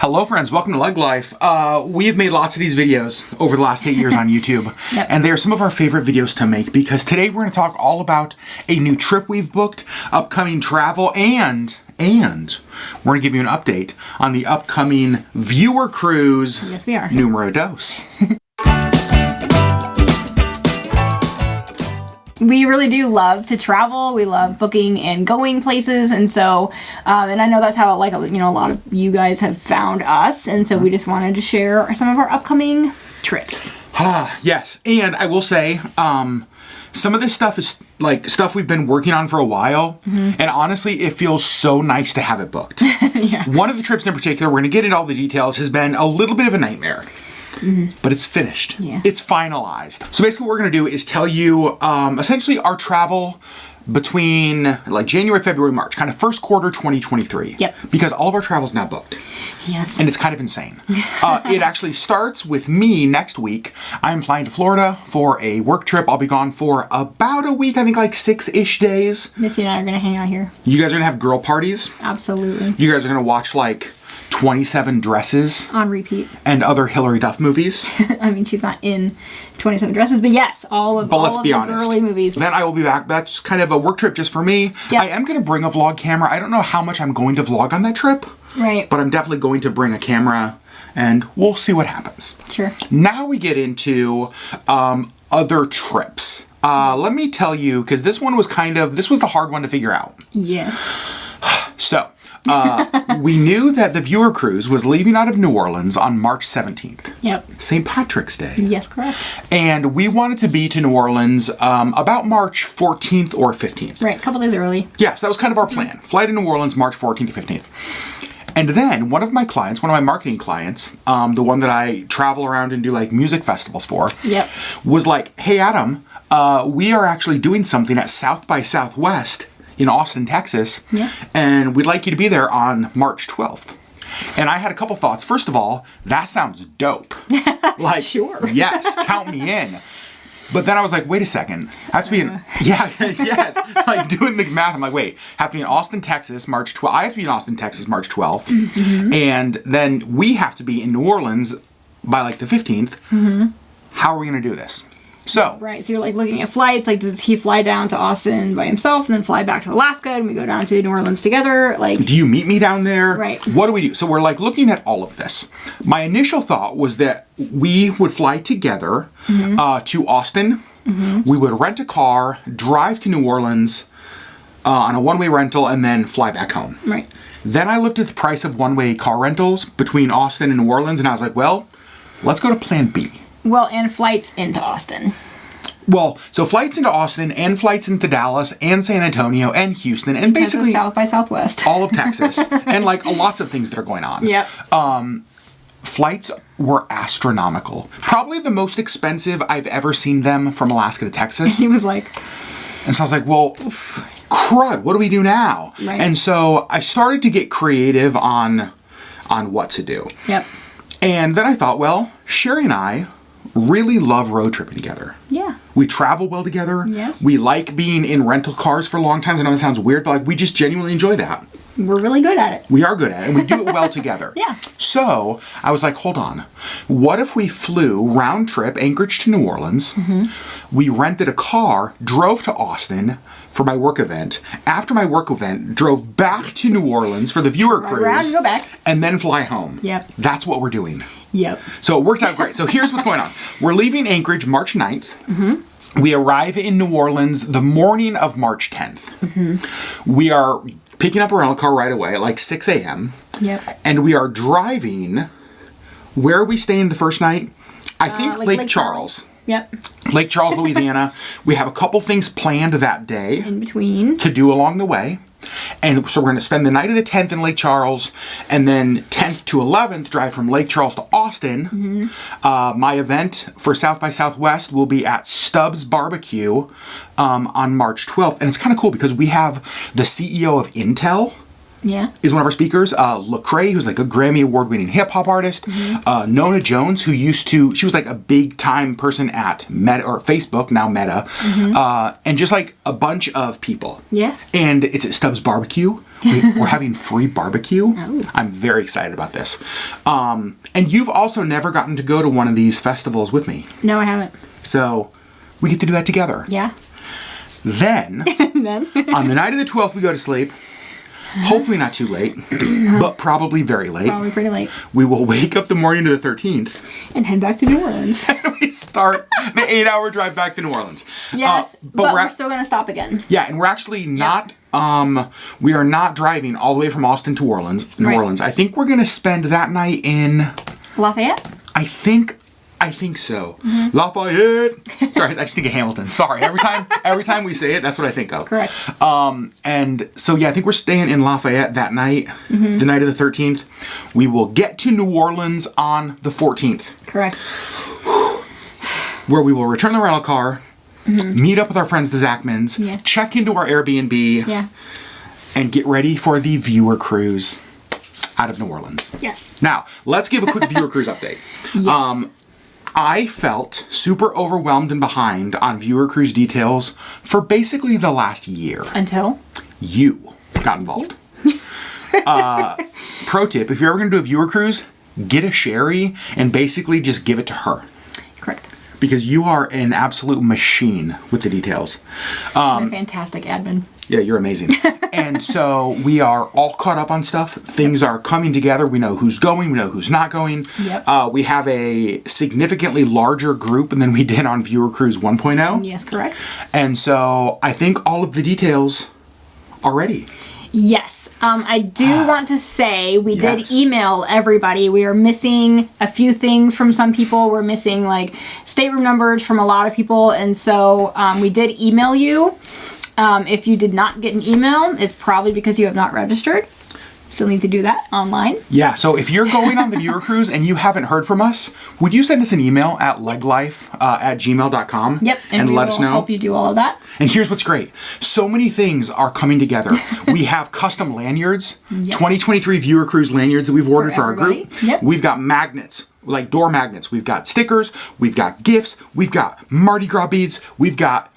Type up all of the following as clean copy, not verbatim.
Hello friends, welcome to LeggLife. We have made lots of these videos over the last 8 years on YouTube, and they are some of our favorite videos to make because today we're going to talk all about a new trip we've booked, upcoming travel, and we're going to give you an update on the upcoming viewer cruise. Yes, we are. Numero dos. We really do love to travel. We love booking and going places, and so, and I know that's how, like, a lot of you guys have found us, and so we just wanted to share some of our upcoming trips. Yes, and I will say, some of this stuff is like stuff we've been working on for a while, and honestly, it feels so nice to have it booked. Yeah. One of the trips in particular, we're going to get into all the details, has been a little bit of a nightmare. But it's finished. Yeah. It's finalized. So basically what we're going to do is tell you essentially our travel between like January, February, March, kind of first quarter 2023. Yep. Because all of our travel's now booked. Yes. And it's kind of insane. It actually starts with me next week. I'm flying to Florida for a work trip. I'll be gone for about a week, I think like 6-ish days. Missy and I are going to hang out here. You guys are going to have girl parties. Absolutely. You guys are going to watch like 27 Dresses. On repeat. And other Hilary Duff movies. I mean, she's not in 27 Dresses, but yes, all of the girly movies. Then I will be back. That's kind of a work trip just for me. Yep. I am going to bring a vlog camera. I don't know how much I'm going to vlog on that trip. Right. But I'm definitely going to bring a camera, and we'll see what happens. Sure. Now we get into other trips. Let me tell you, because this one was this was the hard one to figure out. Yes. So, we knew that the viewer cruise was leaving out of New Orleans on March 17th. Yep. St. Patrick's Day. Yes, correct. And we wanted to be to New Orleans about March 14th or 15th. Right, a couple days early. Yes, that was kind of our plan. Fly to New Orleans March 14th or 15th. And then one of my marketing clients, the one that I travel around and do like music festivals for, Yep. was like, hey Adam, we are actually doing something at South by Southwest in Austin, Texas, and we'd like you to be there on March 12th. And I had a couple thoughts. First of all, that sounds dope. Like, sure. Yes, count me in. But then I was like, wait a second. I have to be in, yes. Like doing the math, I'm like, wait, have to be in Austin, Texas, March 12th. I have to be in Austin, Texas, March 12th. Mm-hmm. And then we have to be in New Orleans by like the 15th. Mm-hmm. How are we going to do this? So. Right, so you're like looking at flights, like does he fly down to Austin by himself and then fly back to Alaska and we go down to New Orleans together? Like, do you meet me down there? Right. What do we do? So we're like looking at all of this. My initial thought was that we would fly together to Austin. Mm-hmm. We would rent a car, drive to New Orleans on a one-way rental, and then fly back home. Right. Then I looked at the price of one-way car rentals between Austin and New Orleans, and I was like, well, let's go to plan B. Well, and flights into Austin. Well, so flights into Austin and flights into Dallas and San Antonio and Houston and basically South by Southwest. all of Texas and like lots of things that are going on. Yep. Flights were astronomical. Probably the most expensive I've ever seen them from Alaska to Texas. He was like... And so I was like, well, crud, what do we do now? Right. And so I started to get creative on what to do. Yep. And then I thought, well, Sherri and I really love road tripping together. Yeah. We travel well together. Yes. We like being in rental cars for long times. I know that sounds weird, but like we just genuinely enjoy that. We're really good at it. We are good at it, and we do it well together. Yeah. So I was like, hold on. What if we flew round trip Anchorage to New Orleans? Mm-hmm. We rented a car, drove to Austin for my work event. After my work event, drove back to New Orleans for the viewer cruise. Around and go back. And then fly home. Yep. That's what we're doing. Yep. So it worked out great. So here's what's going on. We're leaving Anchorage March 9th. Mm-hmm. We arrive in New Orleans the morning of March 10th. Mm-hmm. We are picking up a rental car right away at like 6 a.m. Yep. And we are driving. Where are we staying the first night? I think Lake Charles. Yep. Lake Charles, Louisiana. We have a couple things planned that day. In between. To do along the way. And so we're going to spend the night of the 10th in Lake Charles, and then 10th to 11th drive from Lake Charles to Austin. Mm-hmm. My event for South by Southwest will be at Stubbs Barbecue on March 12th. And it's kind of cool because we have the CEO of Intel Yeah. is one of our speakers. Lecrae, who's like a Grammy award-winning hip-hop artist. Nona Jones, who she was like a big-time person at Meta, or Facebook, now Meta. And just like a bunch of people. Yeah. And it's at Stubbs Barbecue. We're having free barbecue. Oh. I'm very excited about this. And you've also never gotten to go to one of these festivals with me. No, I haven't. So we get to do that together. Yeah. Then, on the night of the 12th, we go to sleep. Hopefully not too late, but probably very late. Probably pretty late. We will wake up the morning of the 13th. And head back to New Orleans. And we start the 8-hour drive back to New Orleans. Yes, but we're still going to stop again. Yeah, and we're actually not... we are not driving all the way from Austin to New Orleans. I think we're going to spend that night in... Lafayette? I think so. Lafayette. Sorry, I just think of Hamilton. Sorry. Every time we say it, that's what I think of. Correct. And so yeah, I think we're staying in Lafayette that night, the night of the 13th. We will get to New Orleans on the 14th. Correct. Where we will return the rental car, meet up with our friends the Zachmans, check into our Airbnb, and get ready for the viewer cruise out of New Orleans. Yes. Now, let's give a quick viewer cruise update. Yes. I felt super overwhelmed and behind on viewer cruise details for basically the last year. Until? You got involved. Pro tip, if you're ever going to do a viewer cruise, get a Sherri and basically just give it to her. Correct. Because you are an absolute machine with the details. I'm a fantastic admin. Yeah, you're amazing. And so we are all caught up on stuff. Things are coming together. We know who's going. We know who's not going. Yep. We have a significantly larger group than we did on Viewer Cruise 1.0. Yes, correct. And so I think all of the details are ready. Yes. I do want to say we did Yes. email everybody. We are missing a few things from some people. We're missing like stateroom numbers from a lot of people. And so we did email you. If you did not get an email, it's probably because you have not registered. Still need to do that online. Yeah, so if you're going on the viewer cruise and you haven't heard from us, would you send us an email at LeggLife at gmail.com? Yep, and we let us will know. help you do all of that. And here's what's great. So many things are coming together. We have custom lanyards, 2023 viewer cruise lanyards that we've ordered for our group. Yep. We've got magnets, like door magnets. We've got stickers. We've got gifts. We've got Mardi Gras beads. We've got...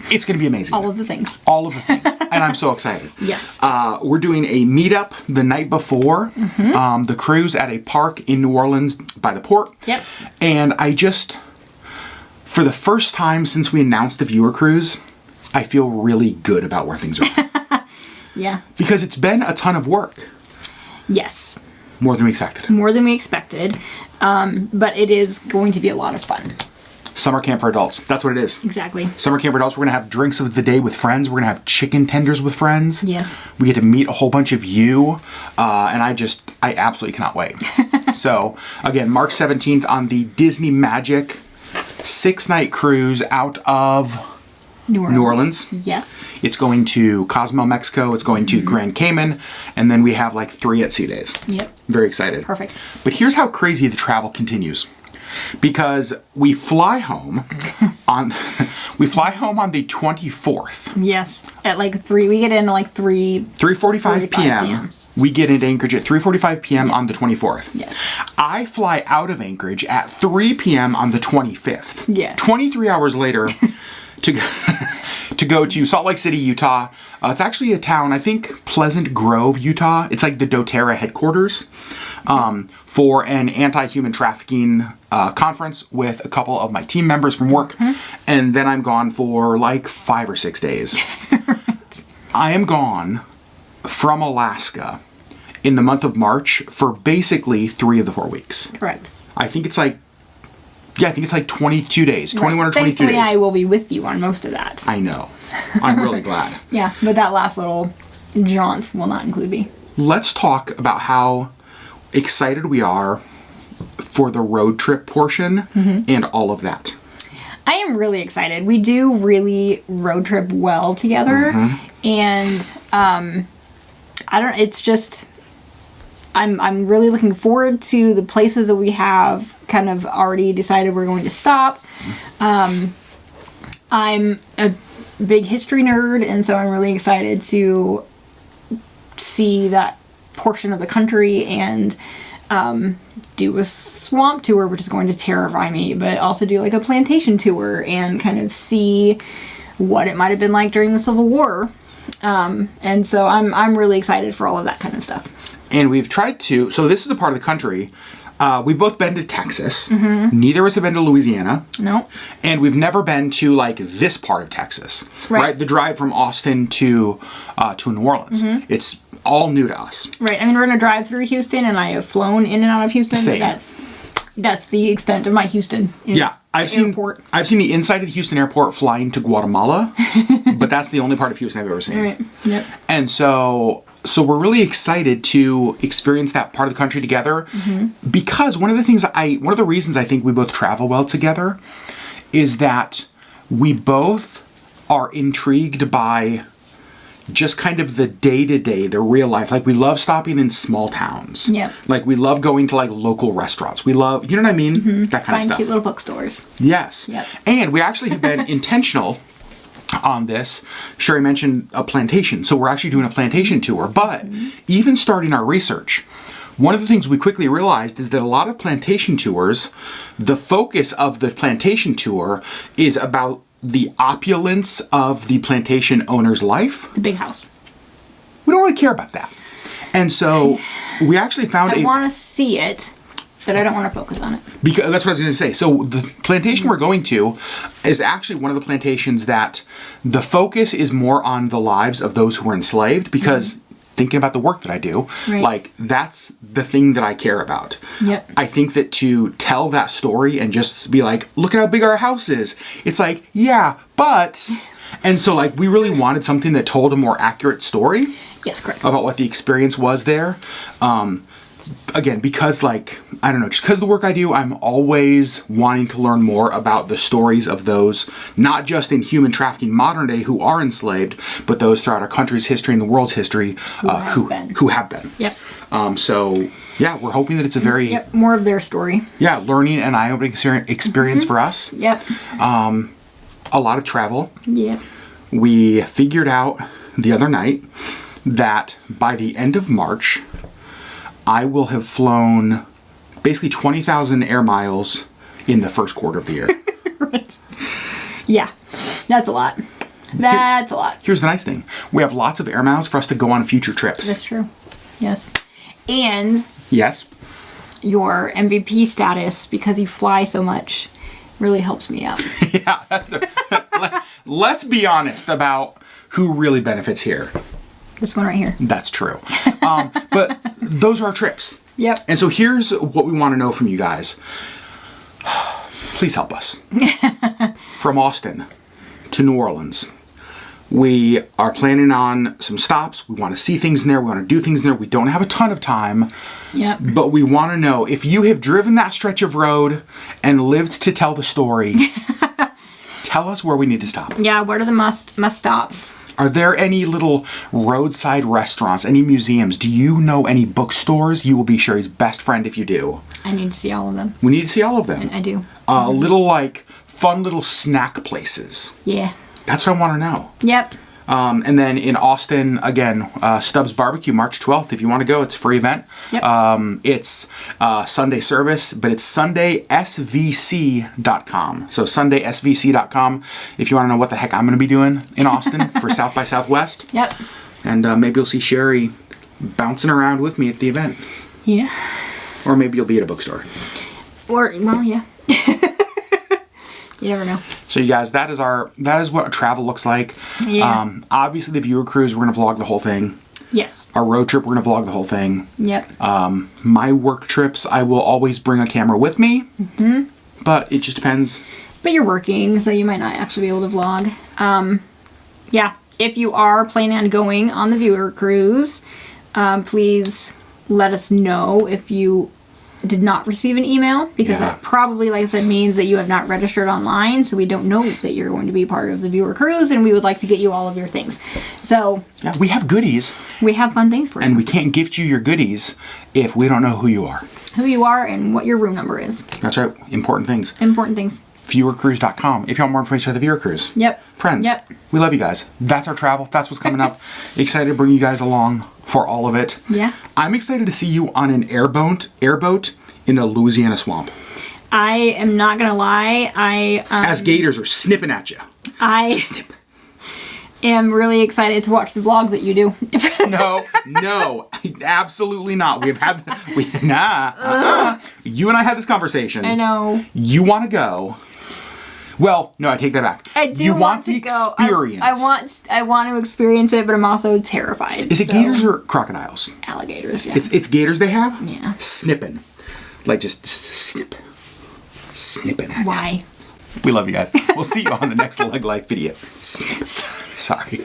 It's going to be amazing. All of the things. All of the things. And I'm so excited. Yes. We're doing a meetup the night before the cruise at a park in New Orleans by the port. Yep. And I just, for the first time since we announced the viewer cruise, I feel really good about where things are. Yeah. Because it's been a ton of work. Yes. More than we expected. More than we expected. But it is going to be a lot of fun. Summer camp for adults. That's what it is. Exactly. Summer camp for adults. We're going to have drinks of the day with friends. We're going to have chicken tenders with friends. Yes. We get to meet a whole bunch of you. And I absolutely cannot wait. So, again, March 17th on the Disney Magic 6-night cruise out of New Orleans. Yes. It's going to Cozumel, Mexico. It's going to Grand Cayman. And then we have like 3 at sea days. Yep. Very excited. Perfect. But here's how crazy the travel continues. Because we fly home on the 24th. Yes. At like 3, we get in at like 3:45 p.m. We get into Anchorage at 3:45 p.m. on the 24th. Yes. I fly out of Anchorage at 3 p.m. on the 25th. Yes. 23 hours later to go to Salt Lake City, Utah. It's actually a town, I think Pleasant Grove, Utah. It's like the doTERRA headquarters for an anti-human trafficking conference with a couple of my team members from work. And then I'm gone for like 5 or 6 days. Right. I am gone from Alaska in the month of March for basically 3 of the 4 weeks. Correct. I think it's like 22 days, 21 or 22 Thankfully, days. I will be with you on most of that. I know. I'm really glad. Yeah, but that last little jaunt will not include me. Let's talk about how excited we are for the road trip portion and all of that. I am really excited. We do really road trip well together. And it's just... I'm really looking forward to the places that we have kind of already decided we're going to stop. I'm a big history nerd, and so I'm really excited to see that portion of the country and do a swamp tour, which is going to terrify me, but also do like a plantation tour and kind of see what it might have been like during the Civil War. And so I'm really excited for all of that kind of stuff. And we've tried to, so this is a part of the country. We've both been to Texas. Neither of us have been to Louisiana. No. And we've never been to like this part of Texas, right? The drive from Austin to New Orleans. It's all new to us. Right. I mean, we're going to drive through Houston, and I have flown in and out of Houston. Same. But that's the extent of my Houston. Yeah, I've seen the inside of the Houston airport flying to Guatemala, but that's the only part of Houston I've ever seen. Right. Yep. And so we're really excited to experience that part of the country together, because one of the reasons I think we both travel well together is that we both are intrigued by just kind of the day-to-day, the real life. Like, we love stopping in small towns. Yep. Like, we love going to like local restaurants. We love, you know what I mean? That kind of stuff. Cute little bookstores. Yes. Yep. And we actually have been intentional on this. Sherri mentioned a plantation. So we're actually doing a plantation tour. But even starting our research, one of the things we quickly realized is that a lot of plantation tours, the focus of the plantation tour is about the opulence of the plantation owner's life. The big house. We don't really care about that. And so we actually found I want to see it, but I don't want to focus on it. Because that's what I was going to say. So the plantation we're going to is actually one of the plantations that the focus is more on the lives of those who were enslaved, because thinking about the work that I do, like, that's the thing that I care about. Yep. I think that to tell that story and just be like, look at how big our house is. It's like, yeah, but... And so, like, we really wanted something that told a more accurate story. Yes, correct. About what the experience was there. Again, because, like, I don't know, just because of the work I do, I'm always wanting to learn more about the stories of those, not just in human trafficking modern day who are enslaved, but those throughout our country's history and the world's history who have been. Yep. So, yeah, we're hoping that it's a very... Yep, more of their story. Yeah, learning and eye-opening experience for us. Yep. A lot of travel. Yep. We figured out the other night that by the end of March, I will have flown basically 20,000 air miles in the first quarter of the year. Right. Yeah, that's a lot. That's a lot. Here's the nice thing. We have lots of air miles for us to go on future trips. That's true. Yes. And... Yes? Your MVP status, because you fly so much, really helps me out. Yeah, that's the... Let's be honest about who really benefits here. This one right here. That's true. But those are our trips. Yep. And so here's what we want to know from you guys. Please help us. From Austin to New Orleans, we are planning on some stops. We want to see things in there. We want to do things in there. We don't have a ton of time. Yep. But we want to know if you have driven that stretch of road and lived to tell the story. Tell us where we need to stop. Yeah, what are the must stops? Are there any little roadside restaurants, any museums? Do you know any bookstores? You will be Sherri's best friend if you do. I need to see all of them. We need to see all of them. I do. Little, like, fun little snack places. Yeah. That's what I want to know. Yep. And then in Austin, again, Stubbs Barbecue, March 12th. If you want to go, it's a free event. Yep. It's Sunday service, but it's sundaysvc.com. So sundaysvc.com if you want to know what the heck I'm going to be doing in Austin for South by Southwest. Yep. And maybe you'll see Sherri bouncing around with me at the event. Yeah. Or maybe you'll be at a bookstore. Or, well, yeah. You never know. So you guys, that is what travel looks like. Yeah. Obviously the viewer cruise, we're gonna vlog the whole thing. Yes. Our road trip, we're gonna vlog the whole thing. Yep. My work trips, I will always bring a camera with me. Mm-hmm. But it just depends. But you're working, so you might not actually be able to vlog. Yeah. If you are planning on going on the viewer cruise, please let us know if you did not receive an email, because that probably, like I said, means that you have not registered online, so we don't know that you're going to be part of the viewer cruise, and we would like to get you all of your things. So yeah, we have goodies. We have fun things for you. And we can't gift you your goodies if we don't know who you are. Who you are and what your room number is. That's right. Important things. Important things. Viewercruise.com if you want more information about the viewer cruise. Yep. Friends. Yep. We love you guys. That's our travel. That's what's coming up. Excited to bring you guys along for all of it. Yeah. I'm excited to see you on an airboat in a Louisiana swamp. I am not gonna lie. As gators are snipping at you. Snip. Am really excited to watch the vlog that you do. No, absolutely not. You and I had this conversation. I know. You want to go. Well, no, I take that back. I do you want the to go. experience. I want to experience it, but I'm also terrified. Is it gators or crocodiles? Alligators, yeah. It's gators they have? Yeah. Snipping. Like just snip. Snipping. Why? We love you guys. We'll see you on the next LeggLife video. Sorry.